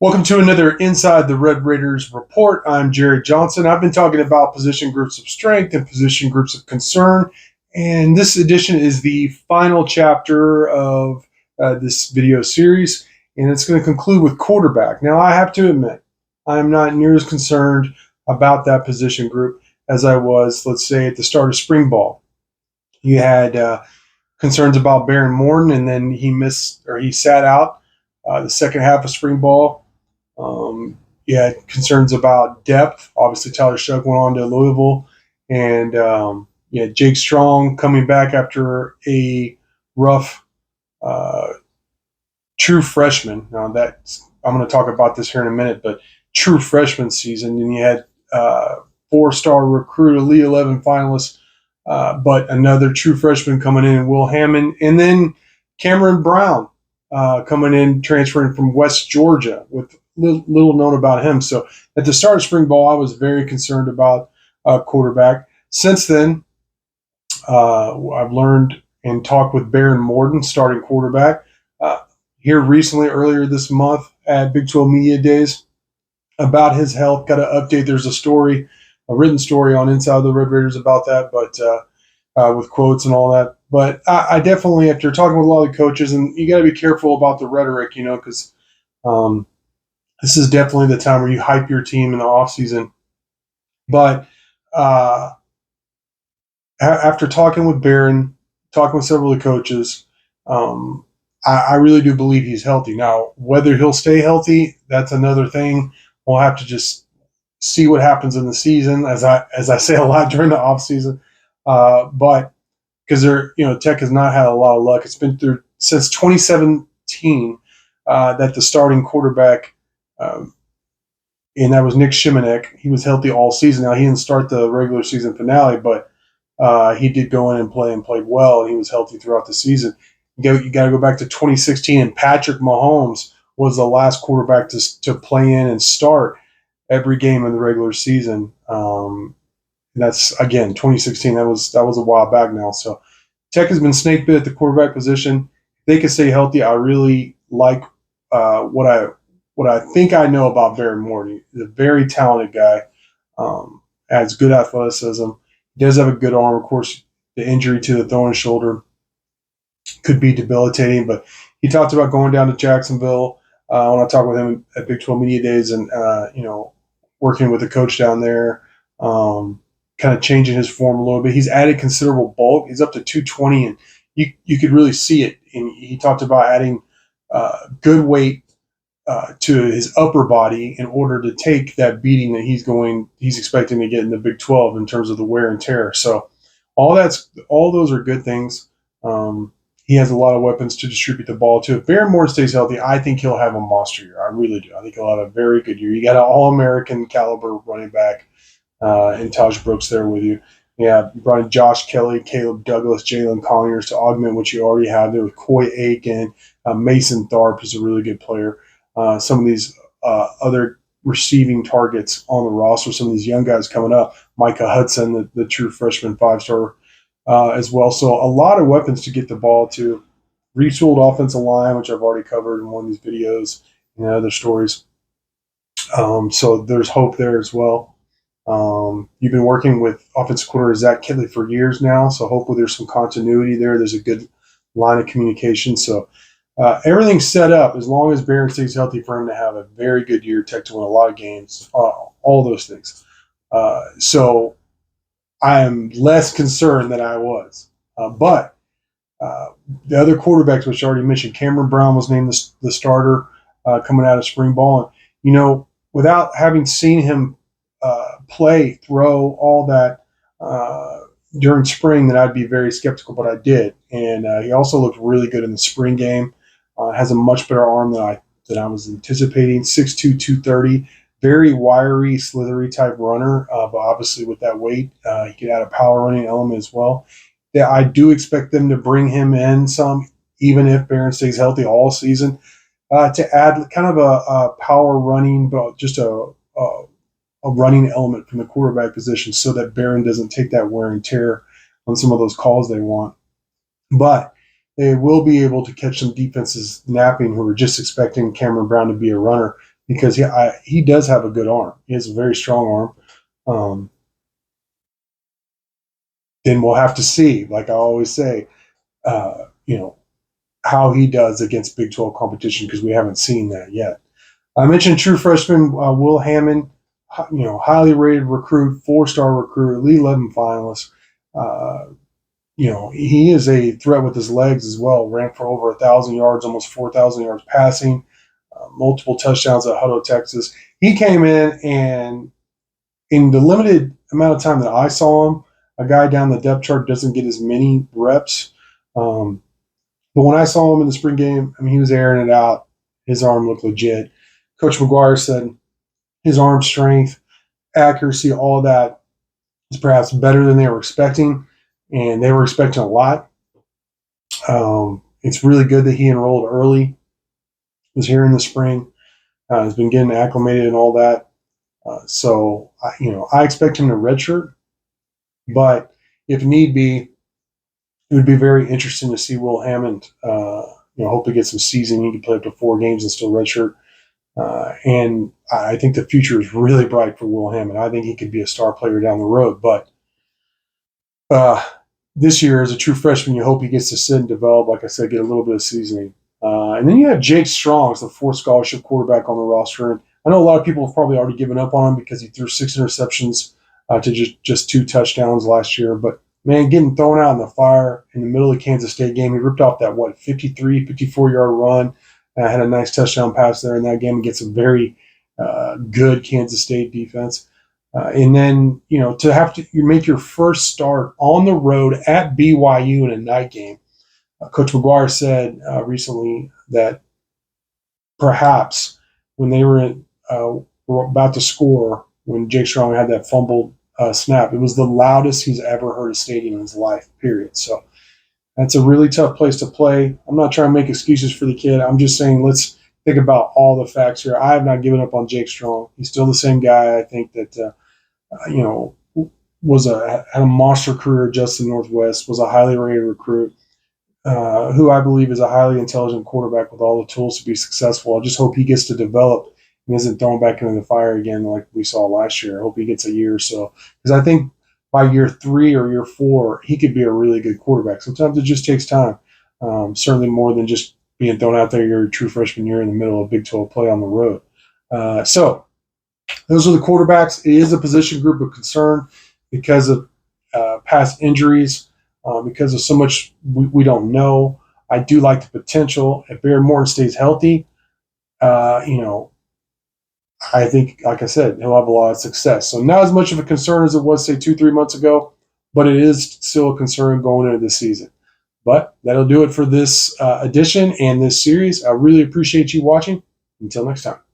Welcome to another Inside the Red Raiders report. I'm Jerry Johnson. I've been talking about position groups of strength and position groups of concern, and this edition is the final chapter of this video series, and it's going to conclude with quarterback. Now, I have to admit, I'm not near as concerned about that position group as I was, let's say, at the start of spring ball. You had concerns about Baron Morton, and then he sat out the second half of spring ball. You had concerns about depth. Obviously, Tyler Shough went on to Louisville, and Jake Strong coming back after a rough true freshman. Now I'm going to talk about this here in a minute, but true freshman season, and you had four-star recruit, Elite 11 finalist, but another true freshman coming in, Will Hammond, and then Cameron Brown coming in, transferring from West Georgia with little known about him. So at the start of spring ball, I was very concerned about quarterback. Since then, I've learned and talked with Baron Morton, starting quarterback, here recently, earlier this month at Big 12 Media Days, about his health. Got an update. There's a written story on Inside the Red Raiders about that, but with quotes and all that. But I definitely, after talking with a lot of coaches, and you got to be careful about the rhetoric, because this is definitely the time where you hype your team in the offseason. But after talking with Baron, talking with several of the coaches, I really do believe he's healthy. Now, whether he'll stay healthy, that's another thing. We'll have to just see what happens in the season, as I say a lot during the offseason. But because Tech has not had a lot of luck. It's been through since 2017 that the starting quarterback, and that was Nick Shimonek. He was healthy all season. Now, he didn't start the regular season finale, but he did go in and played well, and he was healthy throughout the season. You got to go back to 2016, and Patrick Mahomes was the last quarterback to play in and start every game in the regular season. That's, again, 2016. That was a while back now. So Tech has been snake bit at the quarterback position. If they can stay healthy, I really like what I think I know about Baron Morton. He's a very talented guy, has good athleticism. He does have a good arm. Of course, the injury to the throwing shoulder could be debilitating, but he talked about going down to Jacksonville when I talked with him at Big 12 Media Days, and working with the coach down there, kind of changing his form a little bit. He's added considerable bulk. He's up to 220, and you could really see it. And he talked about adding good weight to his upper body in order to take that beating that he's expecting to get in the Big 12 in terms of the wear and tear. So all those are good things. He has a lot of weapons to distribute the ball to. If Baron Morton stays healthy, I think he'll have a monster year. I really do. I think he'll have a very good year. You got an All-American caliber running back in Taj Brooks there with you. Yeah, you brought in Josh Kelly, Caleb Douglas, Jalen Conyers to augment what you already have there with Coy Aiken. Mason Tharp is a really good player. Some of these other receiving targets on the roster, some of these young guys coming up, Micah Hudson, the true freshman 5-star as well. So a lot of weapons to get the ball to. Retooled offensive line, which I've already covered in one of these videos and other stories. So there's hope there as well. You've been working with offensive coordinator Zach Kidley for years now, so hopefully there's some continuity there. There's a good line of communication. So everything's set up as long as Baron stays healthy for him to have a very good year, Tech to win a lot of games, all those things. So I am less concerned than I was. But the other quarterbacks, which I already mentioned, Cameron Brown was named the starter coming out of spring ball. And, without having seen him play, throw, all that during spring, then I'd be very skeptical, but I did. And he also looked really good in the spring game. Has a much better arm than I was anticipating. 6'2", 230. Very wiry, slithery type runner, but obviously with that weight, he could add a power running element as well. Yeah, I do expect them to bring him in some, even if Baron stays healthy all season, to add kind of a power running, but just a running element from the quarterback position so that Baron doesn't take that wear and tear on some of those calls they want. But they will be able to catch some defenses napping who are just expecting Cameron Brown to be a runner. because he does have a good arm. He has a very strong arm. Then we'll have to see, like I always say, you know, how he does against Big 12 competition because we haven't seen that yet. I mentioned true freshman Will Hammond, highly rated recruit, 4-star recruit, Elite 11 finalist. He is a threat with his legs as well. Ran for over 1,000 yards, almost 4,000 yards passing, multiple touchdowns at Hutto, Texas. He came in the limited amount of time that I saw him, a guy down the depth chart doesn't get as many reps. But when I saw him in the spring game, I mean, he was airing it out. His arm looked legit. Coach McGuire said his arm strength, accuracy, all of that is perhaps better than they were expecting, and they were expecting a lot. It's really good that he enrolled early, was here in the spring, has been getting acclimated and all that. I expect him to redshirt, but if need be, it would be very interesting to see Will Hammond. Hope to get some season. He can play up to 4 games and still redshirt. And I think the future is really bright for Will Hammond. I think he could be a star player down the road. But this year, as a true freshman, you hope he gets to sit and develop. Like I said, get a little bit of seasoning. And then you have Jake Strong as the 4th scholarship quarterback on the roster. And I know a lot of people have probably already given up on him because he threw 6 interceptions to just 2 touchdowns last year. But man, getting thrown out in the fire in the middle of the Kansas State game, he ripped off that 54-yard run. Had a nice touchdown pass there in that game against a very good Kansas State defense. And then, to have to make your first start on the road at BYU in a night game. Coach McGuire said recently that perhaps when they were about to score, when Jake Strong had that fumbled snap, it was the loudest he's ever heard a stadium in his life, period. So that's a really tough place to play. I'm not trying to make excuses for the kid. I'm just saying let's think about all the facts here. I have not given up on Jake Strong. He's still the same guy. I think that, had a monster career just in the Northwest, was a highly rated recruit, who I believe is a highly intelligent quarterback with all the tools to be successful. I just hope he gets to develop and isn't thrown back into the fire again like we saw last year. I hope he gets a year or so. Because I think by year 3 or year 4, he could be a really good quarterback. Sometimes it just takes time, certainly more than just being thrown out there your true freshman year in the middle of Big 12 play on the road. So those are the quarterbacks. It is a position group of concern because of past injuries, because of so much we don't know. I do like the potential. If Barry Morton stays healthy, I think, like I said, he'll have a lot of success. So not as much of a concern as it was, say, 2-3 months ago, but it is still a concern going into this season. But that'll do it for this edition and this series. I really appreciate you watching. Until next time.